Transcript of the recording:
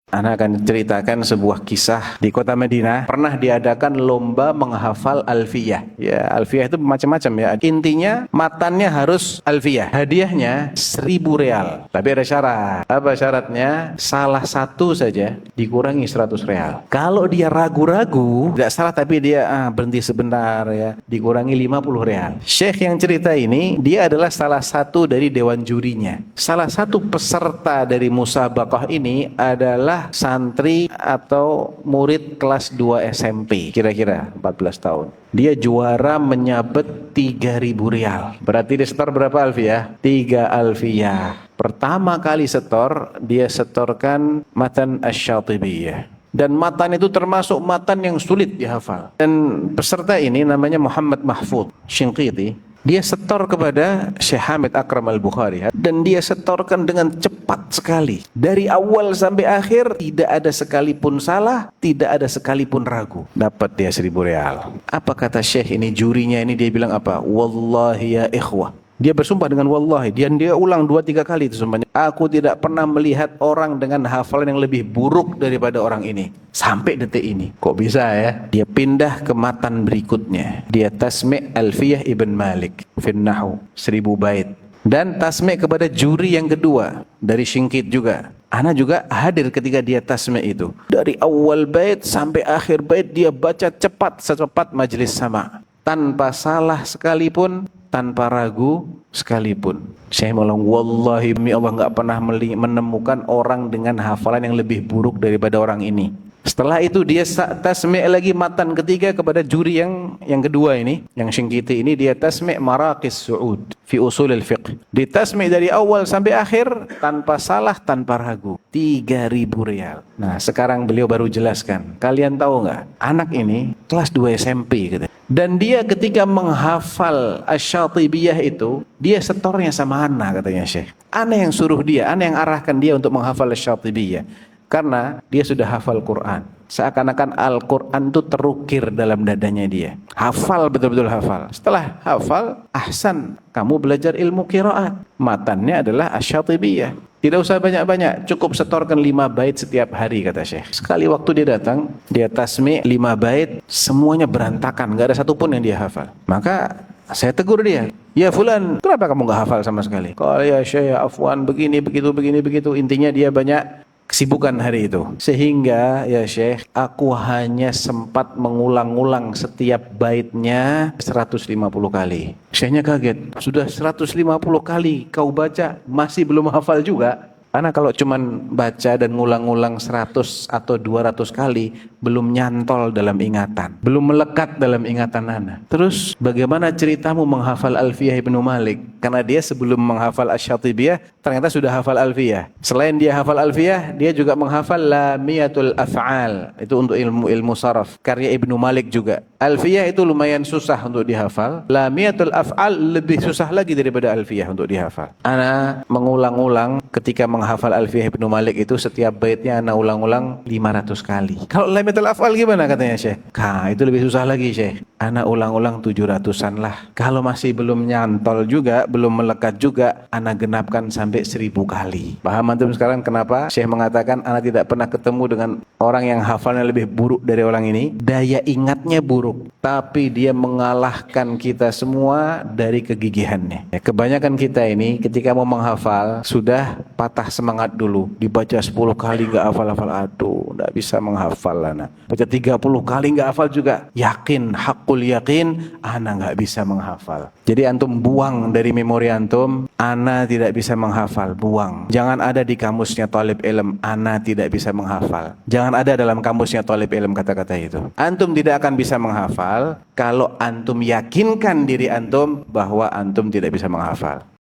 Ana akan ceritakan sebuah kisah di kota Madinah. Pernah diadakan lomba menghafal alfiyah. Ya, alfiyah itu macam-macam ya. Intinya matannya harus alfiyah. Hadiahnya 1.000 real. Tapi ada syarat. Apa syaratnya? Salah satu saja dikurangi 100 real. Kalau dia ragu-ragu, tidak salah tapi dia berhenti sebentar ya, dikurangi 50 real. Syekh yang cerita ini, dia adalah salah satu dari dewan jurinya. Salah satu peserta dari musabaqah ini adalah santri atau murid kelas 2 SMP, kira-kira 14 tahun. Dia juara menyabet 3.000 real. Berarti dia setor berapa alfiyah? 3 alfiyah. Pertama kali setor, dia setorkan matan asy-Syatibiyah. Dan matan itu termasuk matan yang sulit dihafal. Dan peserta ini namanya Muhammad Mahfud Shinqiti. Dia setor kepada Syekh Hamid Akram Al-Bukhari, dan dia setorkan dengan cepat sekali. Dari awal sampai akhir tidak ada sekalipun salah, tidak ada sekalipun ragu. Dapat dia 1.000 real. Apa kata Syekh ini, jurinya ini, dia bilang apa? Wallahi ya ikhwah. Dia bersumpah dengan wallahi, dia ulang 2-3 kali itu sumpahnya. Aku tidak pernah melihat orang dengan hafalan yang lebih buruk daripada orang ini. Sampai detik ini. Kok bisa ya? Dia pindah ke matan berikutnya. Dia tasmi' Alfiyah Ibn Malik fin Nahu 1.000 bait. Dan tasmi' kepada juri yang kedua dari Shinqit juga. Ana juga hadir ketika dia tasmi' itu. Dari awal bait sampai akhir bait dia baca cepat secepat majelis sama. Tanpa salah sekalipun, tanpa ragu sekalipun. Saya bilang wallahi demi Allah enggak pernah menemukan orang dengan hafalan yang lebih buruk daripada orang ini. Setelah itu dia tasmi' lagi matan ketiga kepada juri yang kedua ini, yang Shinqiti ini, dia tasmi' Maraqis Su'ud fi usulil fiqh. Ditasmi' dari awal sampai akhir tanpa salah, tanpa ragu. 3.000 real. Nah, sekarang beliau baru jelaskan. Kalian tahu enggak? Anak ini kelas 2 SMP gitu. Dan dia ketika menghafal Asy-Syatibiyah itu, dia setornya sama Ana, katanya Syekh. Ana yang suruh dia, Ana yang arahkan dia untuk menghafal Asy-Syatibiyah. Karena dia sudah hafal Quran. Seakan-akan Al-Quran itu terukir dalam dadanya dia. Hafal, betul-betul hafal. Setelah hafal, ahsan, kamu belajar ilmu qiraat. Matannya adalah Asy-Syatibiyah. Tidak usah banyak-banyak, cukup setorkan 5 bait setiap hari, kata Syekh. Sekali waktu dia datang, dia tasmi' 5 bait, semuanya berantakan, gak ada satupun yang dia hafal. Maka saya tegur dia, ya fulan, kenapa kamu gak hafal sama sekali? Kalau ya Syekh, ya afwan, begini, begitu. Intinya dia banyak kesibukan hari itu. Sehingga ya Syekh, aku hanya sempat mengulang-ulang setiap baitnya 150 kali. Syekhnya kaget, sudah 150 kali kau baca, masih belum hafal juga? Karena kalau cuman baca dan ngulang-ulang 100 atau 200 kali, belum nyantol dalam ingatan, belum melekat dalam ingatan ana. Terus bagaimana ceritamu menghafal Alfiyah Ibnu Malik? Karena dia sebelum menghafal Asy-Syatibiyah ternyata sudah hafal Alfiyah. Selain dia hafal Alfiyah, dia juga menghafal Lamiyatul Af'al. Itu untuk ilmu saraf, karya Ibnu Malik juga. Alfiyah itu lumayan susah untuk dihafal. Lamiyatul Af'al lebih susah lagi daripada Alfiyah untuk dihafal. Ana mengulang-ulang ketika menghafal Alfiyah Ibnu Malik itu, setiap baitnya ana ulang-ulang 500 kali. Kalau Lamiyatul Af'al gimana katanya Syekh? Itu lebih susah lagi Syekh. Ana ulang-ulang 700-an lah. Kalau masih belum nyantol juga, belum melekat juga, ana genapkan sampai 1.000 kali. Paham antum sekarang kenapa Syekh mengatakan ana tidak pernah ketemu dengan orang yang hafalnya lebih buruk dari orang ini? Daya ingatnya buruk, tapi dia mengalahkan kita semua dari kegigihannya. Ya, kebanyakan kita ini ketika mau menghafal sudah patah semangat dulu. Dibaca 10 kali enggak hafal-hafal, aduh, enggak bisa menghafal ana. Baca 30 kali enggak hafal juga. Yakin, hakul yakin, ana enggak bisa menghafal. Jadi antum buang dari memori antum, ana tidak bisa menghafal, buang. Jangan ada di kamusnya talib ilm, ana tidak bisa menghafal. Jangan ada dalam kamusnya talib ilm kata-kata itu. Antum tidak akan bisa menghafal kalau antum yakinkan diri antum bahwa antum tidak bisa menghafal.